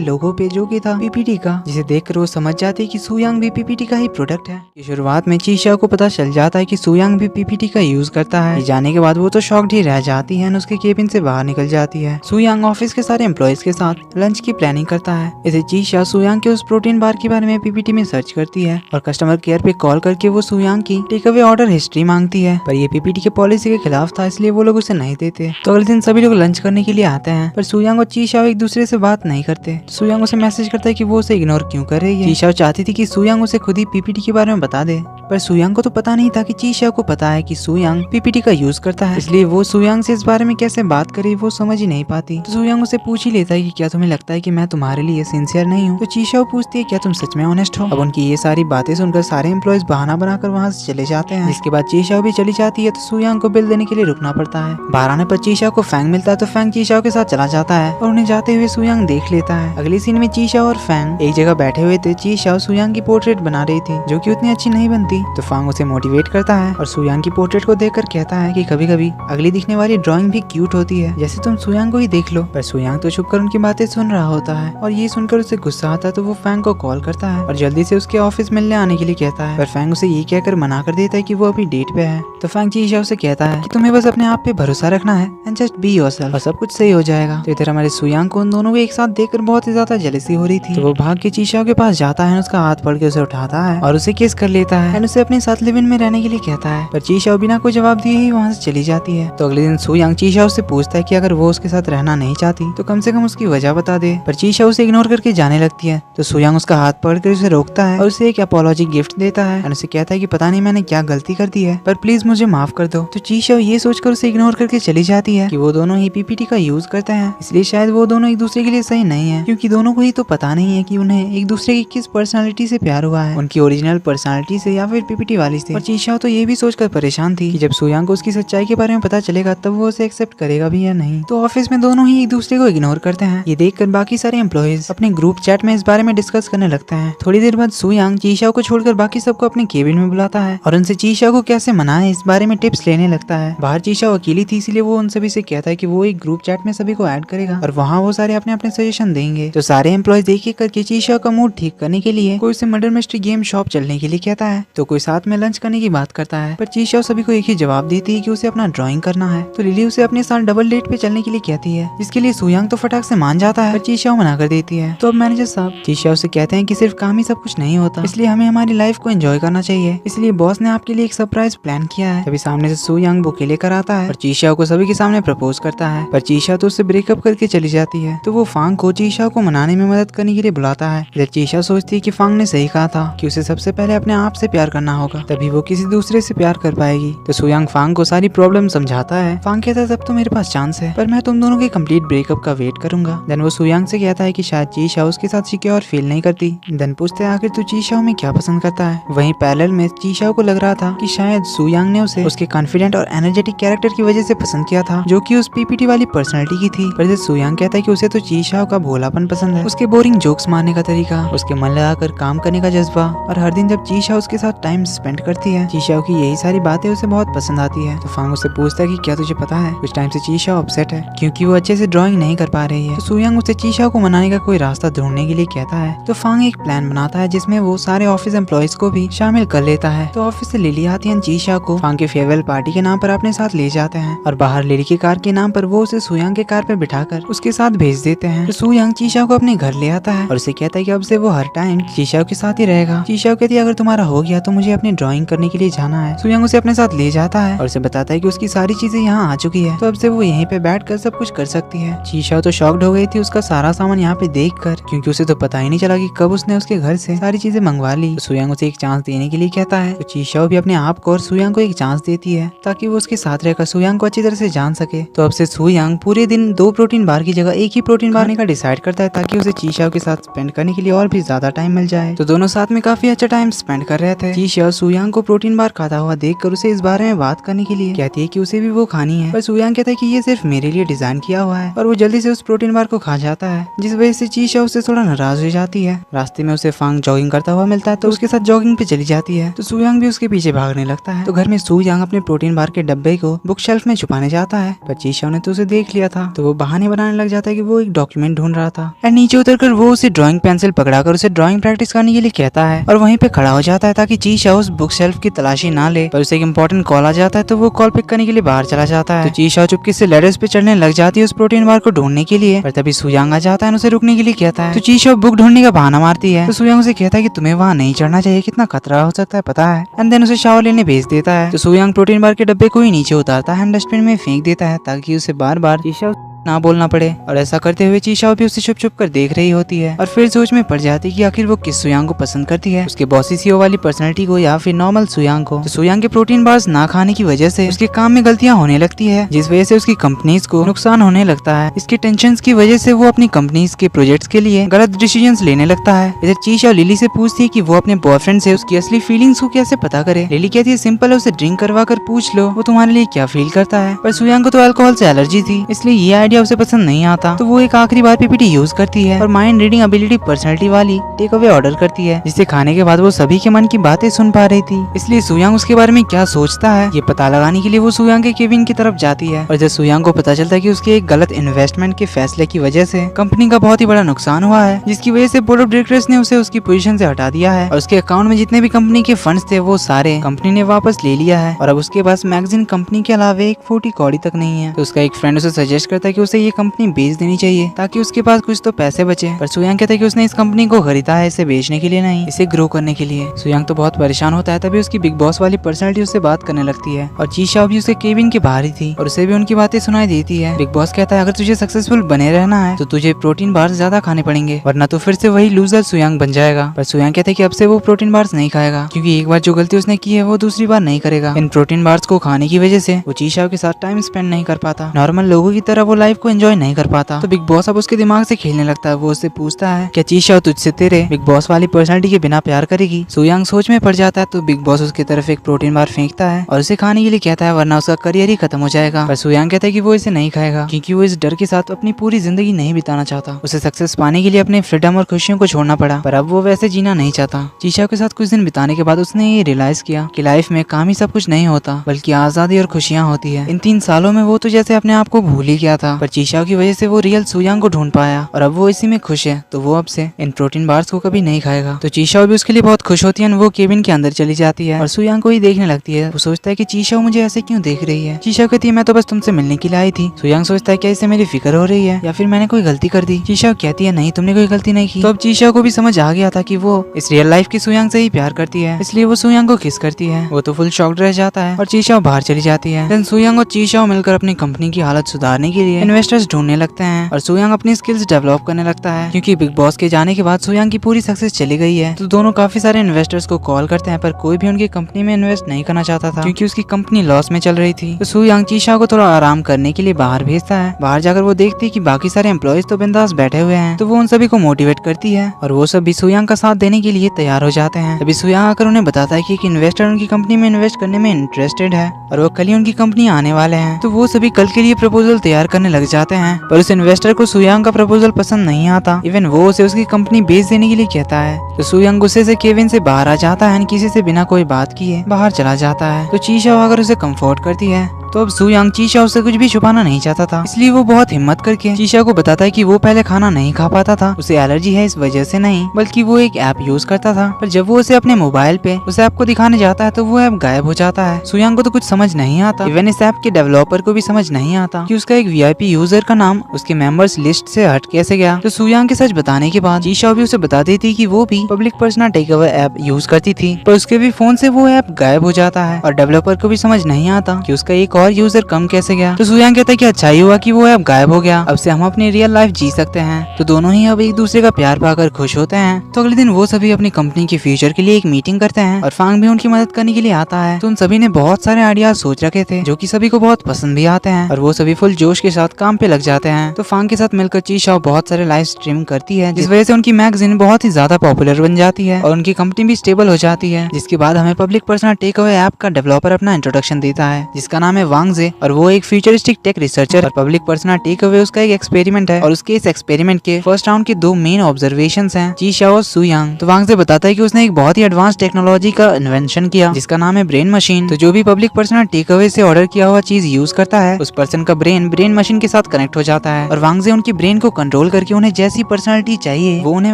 लोगो पे, जो कि था पीपीटी का, जिसे देखकर वो समझ जाती है कि सुयांग भी पीपीटी का ही प्रोडक्ट है। शुरुआत में चीशाओ को पता चल जाता है कि सुयांग भी पीपीटी का यूज करता है। जाने के बाद वो तो शॉक्ड ही रह जाती है और उसके केबिन से बाहर निकल जाती है। सुयांग ऑफिस के सारे एम्प्लॉयज के साथ लंच की प्लानिंग करता है। इसे चीशा सुयांग के उस प्रोटीन बार के बारे में पीपीटी में सर्च करती है और कस्टमर केयर पे कॉल करके वो सुयांग की टेक अवे ऑर्डर हिस्ट्री मांगती है, पर ये पीपीटी के पॉलिसी के खिलाफ था, इसलिए वो लोग उसे नहीं देते। तो अगले दिन सभी लोग लंच करने के लिए आते हैं, पर सुयांग और चीशाओ एक दूसरे से बात नहीं करते। सुयांग उसे मैसेज करता है कि वो उसे इग्नोर क्यों कर रही है। चीशाओ चाहती थी कि सुयांग उसे खुद ही पीपीटी के बारे में बता दे, पर सुयांग को तो पता नहीं था कि चीशाओ को पता है कि सुयांग पीपीटी का यूज करता है, इसलिए वो सुयांग से इस बारे में कैसे बात करे वो समझ ही नहीं पाती। तो सुयांग उसे पूछ ही लेता है कि क्या तुम्हें लगता है कि मैं तुम्हारे लिए सिंसियर नहीं हूँ। तो चीशाओ पूछती है क्या तुम सच में ऑनेस्ट हो। अब उनकी ये सारी बातें सुनकर सारे एम्प्लॉयज बहाना बनाकर वहाँ से चले जाते हैं। इसके बाद चीशाओ भी चली जाती है, तो सुयांग को बिल देने के लिए रुकना पड़ता है। बाहर आने पर चीशाओ को फैंग मिलता है, तो फैंग चीशाओ के साथ चला जाता है और उन्हें जाते हुए सुयांग देख लेता है। अगली सीन में चीशाओ और फैंग एक जगह बैठे हुए थे। चीशाओ सुयांग की पोर्ट्रेट बना रही थी, जो कि उतनी अच्छी नहीं बनती। तो फैंग उसे मोटिवेट करता है और सुयांग की पोर्ट्रेट को देखकर कहता है कि कभी कभी अगली दिखने वाली ड्राइंग भी क्यूट होती है, जैसे तुम सुयांग को ही देख लो। पर सुयांग तो छुपकर उनकी बातें सुन रहा होता है और ये सुनकर उसे गुस्सा आता है। तो वो फैंग को कॉल करता है और जल्दी से उसके ऑफिस मिलने आने के लिए कहता है, पर फैंग उसे ये कहकर मना कर देता है कि वो अभी डेट पे है। तो फैंग चीशाओ से कहता है कि तुम्हें बस अपने आप पे भरोसा रखना है एंड जस्ट बी योरसेल्फ और सब कुछ सही हो जाएगा। तो इधर हमारे सुयांग को उन दोनों को एक साथ देखकर बहुत ही ज्यादा जेलसी हो रही थी। तो वो भाग के चीशाओ के पास जाता है, उसका हाथ पकड़ के उसे उठाता है और उसे किस कर लेता है एंड उसे अपने साथ लिव इन में रहने के लिए कहता है। पर चीशाओ बिना कोई जवाब दिए ही वहाँ से चली जाती है। तो अगले दिन सुयांग चीशाओ से पूछता है कि अगर वो उसके साथ रहना नहीं चाहती तो कम से कम उसकी वजह बता दे, पर चीशाओ उसे इग्नोर करके जाने लगती है। तो सुयांग उसका हाथ पकड़कर उसे रोकता है और उसे एक अपोलॉजी गिफ्ट देता है और उसे कहता है कि पता नहीं मैंने क्या गलती कर दी है, पर प्लीज मुझे माफ कर दो। तो चीशाओ ये सोचकर उसे इग्नोर करके चली जाती है कि वो दोनों ही पीपीटी का यूज करते हैं, इसलिए शायद वो दोनों एक दूसरे के लिए सही नहीं है, क्योंकि दोनों को ही तो पता नहीं है कि उन्हें एक दूसरे की किस पर्सनालिटी से प्यार हुआ है, उनकी ओरिजिनल पर्सनालिटी से या फिर पीपीटी वाली से। और चीशाओ तो ये भी सोचकर परेशान थी कि जब सुयांग को उसकी सच्चाई के बारे में पता चलेगा तब वो उसे एक्सेप्ट करेगा भी या नहीं। तो ऑफिस में दोनों ही एक दूसरे को इग्नोर करते हैं। ये देखकर बाकी सारे एम्प्लॉयज अपने ग्रुप चैट में इस बारे में डिस्कस करने लगते हैं। थोड़ी देर बाद सुयांग चीशाओ को छोड़कर बाकी सबको अपने केबिन में बुलाता है और उनसे चीशाओ को कैसे मनाए इस बारे में टिप्स लेने लगता है। बाहर चीशाओ अकेली थी, इसलिए वो उन सभी से कहता है कि वो एक ग्रुप चैट में सभी को ऐड करेगा और वहाँ वो सारे अपने अपने सजेशन देंगे। तो सारे एम्प्लॉयज एक एक करके चीशाओ का मूड ठीक करने के लिए कोई उसे मर्डर मिस्ट्री गेम शॉप चलने के लिए कहता है, तो कोई साथ में लंच करने की बात करता है। पर चीशाओ सभी को एक ही जवाब देती है कि उसे अपना ड्राइंग करना है। तो लिली उसे अपने साथ डबल डेट पे चलने के लिए कहती है, जिसके लिए सुयांग तो फटाक से मान जाता है, पर चीशाओ मना कर देती है। तो अब मैनेजर साहब चीशाओ से कहते हैं कि सिर्फ काम ही सब कुछ नहीं होता, इसलिए हमें हमारी लाइफ को एंजॉय करना चाहिए, इसलिए बॉस ने आपके लिए एक सरप्राइज प्लान किया है। तभी सामने से सुयांग बुके लेकर आता है और चीशाओ को सभी के सामने प्रपोज करता है, पर चीशाओ तो उससे ब्रेकअप करके चली जाती है। तो वो फांग को चीशाओ को मनाने में मदद करने के लिए बुलाता है। इधर चीशाओ सोचती है कि फांग ने सही कहा था कि उसे सबसे पहले अपने आप से प्यार करना होगा, तभी वो किसी दूसरे से प्यार कर पाएगी। तो सुयांग फांग को सारी प्रॉब्लम समझाता है। फांग कहता है तब तो मेरे पास चांस है, पर मैं तुम दोनों के कंप्लीट ब्रेकअप का वेट करूंगा। देन वो सुयांग से कहता है कि शायद चीशाओ उसके साथ सिक्योर फील नहीं करती। देन पूछते हैं आखिर तू चीशाओ में क्या पसंद करता है। वहीं पैरेलल में चीशाओ को लग रहा था कि शायद सुयांग ने उसे उसके कॉन्फिडेंट और एनर्जेटिक कैरेक्टर की वजह से पसंद किया था, जो कि उस पीपीटी वाली पर्सनालिटी की थी। पर सुयांग कहता है कि उसे तो चीशाओ का भोलापन पसंद है, उसके बोरिंग जोक्स मारने का तरीका, उसके मन लगाकर काम करने का जज्बा और हर दिन जब चीशाओ उसके साथ टाइम स्पेंड करती है। चीशाओ की यही सारी बातें उसे बहुत पसंद आती है। तो फांग उससे पूछता है कि क्या तुझे पता है कुछ टाइम से चीशाओ अपसेट है क्योंकि वो अच्छे से ड्राइंग नहीं कर पा रही है। तो सुयांग उसे चीशाओ को मनाने का कोई रास्ता ढूंढने के लिए कहता है। तो फांग एक प्लान बनाता है जिसमें वो सारे ऑफिस एम्प्लॉयज को भी शामिल कर लेता है। तो ऑफिस से लिली आती है, चीशाओ को फांग के फेयरवेल पार्टी के नाम पर अपने साथ ले जाते हैं और बाहर लिली की कार के नाम पर वो उसे सुयांग के कार पर बिठाकर उसके साथ भेज देते हैं। तो सुयांग चीशाओ को अपने घर ले आता है और उसे कहता है कि अब से वो हर टाइम चीशाओ के साथ ही रहेगा। चीशाओ कहती है अगर तुम्हारा हो गया तो मुझे अपनी ड्राइंग करने के लिए जाना है। सुयांग उसे अपने साथ ले जाता है और उसे बताता है कि उसकी सारी चीजें यहाँ आ चुकी है, तो अब से वो यहीं पे बैठकर सब कुछ कर सकती है। चीशाओ तो शॉक्ड हो गई थी उसका सारा सामान यहाँ पे देखकर, क्योंकि उसे तो पता ही नहीं चला कि कब उसने उसके घर से सारी चीजें मंगवा ली। तो सुयांग उसे एक चांस देने के लिए कहता है। तो चीशाओ भी अपने आप को और सुयांग को एक चांस देती है ताकि वो उसके साथ रहकर सुयांग को अच्छी तरह से जान सके। तो अब से सुयांग पूरे दिन 2 प्रोटीन बार की जगह एक ही प्रोटीन बार का डिसाइड करता है ताकि उसे चीशाओ के साथ स्पेंड करने के लिए और भी ज्यादा टाइम मिल जाए। तो दोनों साथ में काफी अच्छा टाइम स्पेंड कर रहे थे। चीशाओ सुयांग को प्रोटीन बार खाता हुआ देखकर उसे इस बारे में बात करने के लिए कहती है कि उसे भी वो खानी है, पर सुयांग कहता है कि ये सिर्फ मेरे लिए डिजाइन किया हुआ है और वो जल्दी से उस प्रोटीन बार को खा जाता है, जिस वजह से चीशाओ उससे थोड़ा नाराज हो जाती है। रास्ते में उसे फांग जॉगिंग करता हुआ मिलता है तो उसके साथ जॉगिंग पे चली जाती है। तो सुयांग भी उसके पीछे भागने लगता है। तो घर में सुयांग अपने प्रोटीन बार के डब्बे को बुक शेल्फ में छुपाने जाता है, पर चीशाओ ने तो उसे देख लिया था। तो वो बहाने बनाने लग जाता है कि वो एक डॉक्यूमेंट ढूंढ रहा था। और नीचे उतरकर वो उसे ड्राइंग पेंसिल पकड़ाकर उसे ड्राइंग प्रैक्टिस करने के लिए कहता है और वहीं पे खड़ा हो जाता है ताकि चीशाओ उस बुक शेल्फ की तलाशी ना ले। पर उसे एक इंपॉर्टेंट कॉल आ जाता है तो वो कॉल पिक करने के लिए बाहर चला जाता है। तो चीशाओ चुपके से लैडर्स पे चढ़ने लग जाती है उस प्रोटीन बार को ढूंढने के लिए, पर तभी सुयांग आ जाता है उसे रुकने के लिए कहता है। तो चीशाओ बुक ढूंढने का बहाना मारती है। तो सुयांग उसे कहता है कि तुम्हें वहाँ नहीं चढ़ना चाहिए, कितना खतरा हो सकता है पता है। एंड देन उसे शावर लेने भेज देता है। तो सुयांग प्रोटीन बार के डब्बे को ही नीचे उतारता है, डस्टबिन में फेंक देता है ताकि उसे बार बार चीशाओ ना बोलना पड़े। और ऐसा करते हुए चीशाओ भी उसे छुप छुप कर देख रही होती है और फिर सोच में पड़ जाती है कि आखिर वो किस सुयांग को पसंद करती है, उसके बॉसी सीओ वाली पर्सनालिटी को या फिर नॉर्मल सुयांग को। तो सुयांग के प्रोटीन बार्स ना खाने की वजह से उसके काम में गलतियां होने लगती है, जिस वजह से उसकी कंपनीज को नुकसान होने लगता है। इसके टेंशन की वजह से वो अपनी कंपनीज के प्रोजेक्ट्स के लिए गलत डिसीजन लेने लगता है। इधर चीशाओ लिली से पूछती है कि वो अपने बॉयफ्रेंड से उसकी असली फीलिंग्स को कैसे पता करे। लिली कहती है सिंपल है, उसे ड्रिंक करवा कर पूछ लो वो तुम्हारे लिए क्या फील करता है। पर सुयांग को तो अल्कोहल से एलर्जी थी, इसलिए ये आइडिया उसे पसंद नहीं आता। तो वो एक आखिरी बार पीपीटी यूज करती है और माइंड रीडिंग एबिलिटी पर्सनालिटी वाली टेक अवे ऑर्डर करती है, जिसे खाने के बाद वो सभी के मन की बातें सुन पा रही थी। इसलिए सुयांग उसके बारे में क्या सोचता है ये पता लगाने के लिए वो सुयांग के केबिन की तरफ जाती है। और जब सुयांग को पता चलता है कि उसके एक गलत इन्वेस्टमेंट के फैसले की वजह से कंपनी का बहुत ही बड़ा नुकसान हुआ है, जिसकी वजह से बोर्ड ऑफ डायरेक्टर्स ने उसे उसकी पोजीशन से हटा दिया है और उसके अकाउंट में जितने भी कंपनी के फंड्स थे वो सारे कंपनी ने वापस ले लिया है और अब उसके पास मैगजीन कंपनी के अलावा एक 40 कौड़ी तक नहीं है। तो उसका एक फ्रेंड उसे सजेस्ट करता है कि उसे ये कंपनी बेच देनी चाहिए ताकि उसके पास कुछ तो पैसे बचे। पर सुयांग कहता है कि उसने इस कंपनी को खरीदा है इसे बेचने के लिए नहीं, इसे ग्रो करने के लिए। सुयांग तो बहुत परेशान होता है, तभी उसकी बिग बॉस वाली पर्सनालिटी उससे बात करने लगती है और चीशाओ भी उसके केबिन के बाहर ही थी और उसे भी उनकी बातें सुनाई देती है। बिग बॉस कहता है अगर तुझे सक्सेसफुल बने रहना है तो तुझे प्रोटीन बार ज्यादा खाने पड़ेंगे, वरना तो फिर से वही लूजर सुयांग बन जाएगा। पर सुयांग कहता है कि अब से वो प्रोटीन बार्स नहीं खाएगा, क्योंकि एक बार जो गलती उसने की है वो दूसरी बार नहीं करेगा। इन प्रोटीन बार्स को खाने की वजह से वो चीशाओ के साथ टाइम स्पेंड नहीं कर पाता, नॉर्मल लोगों की तरह वो लाइफ को एंजॉय नहीं कर पाता। तो बिग बॉस अब उसके दिमाग से खेलने लगता है। वो उससे पूछता है क्या चीशाओ तुझसे तेरे बिग बॉस वाली पर्सनालिटी के बिना प्यार करेगी। सुयांग सोच में पड़ जाता है तो बिग बॉस उसकी तरफ एक प्रोटीन बार फेंकता है और उसे खाने के लिए कहता है, वरना उसका करियर ही खत्म हो जाएगा। पर सुयांग कहता है कि वो इसे नहीं खाएगा क्योंकि वो इस डर के साथ अपनी पूरी जिंदगी नहीं बिताना चाहता। उसे सक्सेस पाने के लिए अपने फ्रीडम और खुशियों को छोड़ना पड़ा, पर अब वो वैसे जीना नहीं चाहता। चीशाओ के साथ कुछ दिन बिताने के बाद उसने ये रियलाइज किया कि लाइफ में काम ही सब कुछ नहीं होता, बल्कि आजादी और खुशियाँ होती है। इन 3 सालों में वो तो जैसे अपने आप को भूल ही गया था, पर चीशाओ की वजह से वो रियल सुयांग को ढूंढ पाया और अब वो इसी में खुश है। तो वो अब से इन प्रोटीन बार्स को कभी नहीं खाएगा। तो चीशाओ भी उसके लिए बहुत खुश होती है। वो केबिन के अंदर चली जाती है और सुयांग को ही देखने लगती है। वो सोचता है कि चीशाओ मुझे ऐसे क्यों देख रही है। चीशाओ कहती है मैं तो बस तुमसे मिलने के लिए आई थी। सुयांग सोचता है क्या इससे मेरी फिक्र हो रही है या फिर मैंने कोई गलती कर दी। चीशाओ कहती है नहीं तुमने कोई गलती नहीं की। तो अब चीशाओ को भी समझ आ गया था कि वो इस रियल लाइफ की सुयांग से ही प्यार करती है, इसलिए वो सुयांग को किस करती है। वो तो फुल शॉक्ड रह जाता है और चीशाओ बाहर चली जाती है। देन सुयांग और चीशाओ मिलकर अपनी कंपनी की हालत सुधारने के लिए इन्वेस्टर्स ढूंढने लगते हैं और सुयांग अपनी स्किल्स डेवलप करने लगता है, क्योंकि बिग बॉस के जाने के बाद सुयांग की पूरी सक्सेस चली गई है। तो दोनों काफी सारे इन्वेस्टर्स को कॉल करते हैं, पर कोई भी उनकी कंपनी में इन्वेस्ट नहीं करना चाहता था क्योंकि उसकी कंपनी लॉस में चल रही थी। तो सुयांग चीशाओ को थोड़ा आराम करने के लिए बाहर भेजता है। बाहर जाकर वो देखती है कि बाकी सारे एम्प्लॉयज तो बिंदास बैठे हुए हैं, तो वो उन सभी को मोटिवेट करती है और वो सब भी सुयांग का साथ देने के लिए तैयार हो जाते हैं। तभी सुयांग आकर उन्हें बताता है कि एक इन्वेस्टर उनकी कंपनी में इन्वेस्ट करने में इंटरेस्टेड है और वो कल ही उनकी कंपनी आने वाले हैं। तो वो सभी कल के लिए प्रपोजल तैयार करने लग जाते हैं, पर उस इन्वेस्टर को सुयांग का प्रपोजल पसंद नहीं आता। इवन वो उसे उसकी कंपनी बेच देने के लिए कहता है। तो सुयांग गुस्से से केबिन से बाहर आ जाता है, किसी से बिना कोई बात किए बाहर चला जाता है। तो चीशाओ आकर उसे कंफर्ट करती है। तो अब सुयांग चीशाओ से कुछ भी छुपाना नहीं चाहता था, इसलिए वो बहुत हिम्मत करके चीशाओ को बताता है कि वो पहले खाना नहीं खा पाता था, उसे एलर्जी है इस वजह से नहीं, बल्कि वो एक ऐप यूज करता था। पर जब वो उसे अपने मोबाइल पे उस ऐप को दिखाने जाता है तो वो ऐप गायब हो जाता है। सुयांग को तो कुछ समझ नहीं आता, इवन इस ऐप के डेवलपर को भी समझ नहीं आता कि उसका एक वीआईपी यूजर का नाम उसके मेंबर्स लिस्ट से हट कैसे गया। तो सुयांग के सच बताने के बाद चीशाओ भी उसे बता देती कि वो भी public personal take over app use करती थी, पर उसके भी फोन से वो ऐप गायब हो जाता है और डेवलपर को भी समझ नहीं आता कि उसका एक और यूजर कम कैसे गया। तो सुयांग कहता है कि अच्छा ही हुआ कि वो ऐप गायब हो गया, अब से हम अपनी रियल लाइफ जी सकते हैं। तो दोनों ही अब एक दूसरे का प्यार पाकर खुश होते हैं। तो अगले दिन वो सभी अपनी कंपनी के फ्यूचर के लिए एक मीटिंग करते हैं और फांग भी उनकी मदद करने के लिए आता है। तो उन सभी ने बहुत सारे आइडियाज सोच रखे थे जो कि सभी को बहुत पसंद भी आते हैं और वो सभी फुल जोश के साथ काम पे लग जाते हैं। तो फांग के साथ मिलकर ची शाओ बहुत सारे लाइव स्ट्रीम करती है, जिस वजह से उनकी मैगजीन बहुत ही ज्यादा पॉपुलर बन जाती है और उनकी कंपनी भी स्टेबल हो जाती है। जिसके बाद हमें public personal take away app का डेवलपर अपना इंट्रोडक्शन देता है, जिसका नाम है वांग जे और वो एक फ्यूचरिस्टिक टेक रिसर्चर और पब्लिक पर्सनल टेक अवे उसका एक एक्सपेरिमेंट है और उसके इस एक्सपेरिमेंट के फर्स्ट राउंड के 2 मेन ऑब्जर्वेशंस हैं, ची शाओ और सु यांग। तो वांग जे बताता है कि उसने एक बहुत ही एडवांस टेक्नोलॉजी का इन्वेंशन किया जिसका नाम है ब्रेन मशीन। तो जो भी पब्लिक पर्सनल टेक अवे से ऑर्डर किया हुआ चीज यूज करता है उस पर्सन का ब्रेन मशीन के साथ कनेक्ट हो जाता है और वांग जे उनकी ब्रेन को कंट्रोल करके उन्हें जैसी पर्सनालिटी चाहिए वो उन्हें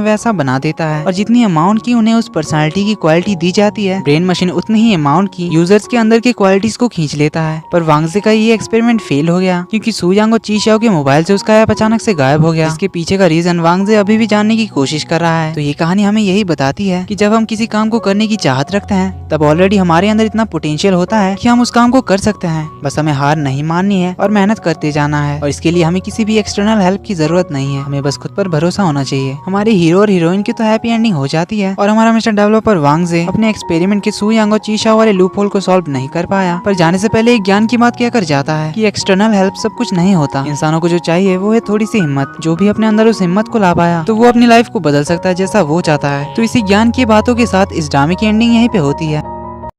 वैसा बना देता है और जितनी अमाउंट की उन्हें उस पर्सनालिटी की क्वालिटी दी जाती है ब्रेन मशीन उतनी ही अमाउंट की यूजर्स के अंदर के क्वालिटीज को खींच लेता है। पर वांग जे का ये एक्सपेरिमेंट फेल हो गया क्योंकि सु यांग और ची शाओ के मोबाइल से उसका ऐप अचानक से गायब हो गया। इसके पीछे का रीजन वांग जे अभी भी जानने की कोशिश कर रहा है। तो ये कहानी हमें यही बताती है कि जब हम किसी काम को करने की चाहत रखते हैं तब ऑलरेडी हमारे अंदर इतना पोटेंशियल होता है कि हम उस काम को कर सकते हैं, बस हमें हार नहीं माननी है और मेहनत करते जाना है और इसके लिए हमें किसी भी एक्सटर्नल हेल्प की जरूरत नहीं है, हमें बस खुद पर भरोसा होना चाहिए। हमारे हीरो और हीरोइन की तो हैप्पी एंडिंग हो जाती है और हमारा मिस्टर डेवलपर वांग जे अपने एक्सपेरिमेंट के सु यांग और ची शाओ वाले लूप होल को सॉल्व नहीं कर पाया, पर जाने से पहले एक ज्ञान की बात कहकर जाता है कि एक्सटर्नल हेल्प सब कुछ नहीं होता, इंसानों को जो चाहिए वो है थोड़ी सी हिम्मत। जो भी अपने अंदर उस हिम्मत को ला पाया तो वो अपनी लाइफ को बदल सकता है जैसा वो चाहता है। तो इसी ज्ञान की बातों के साथ इस ड्रामे की एंडिंग यहीं पे होती है।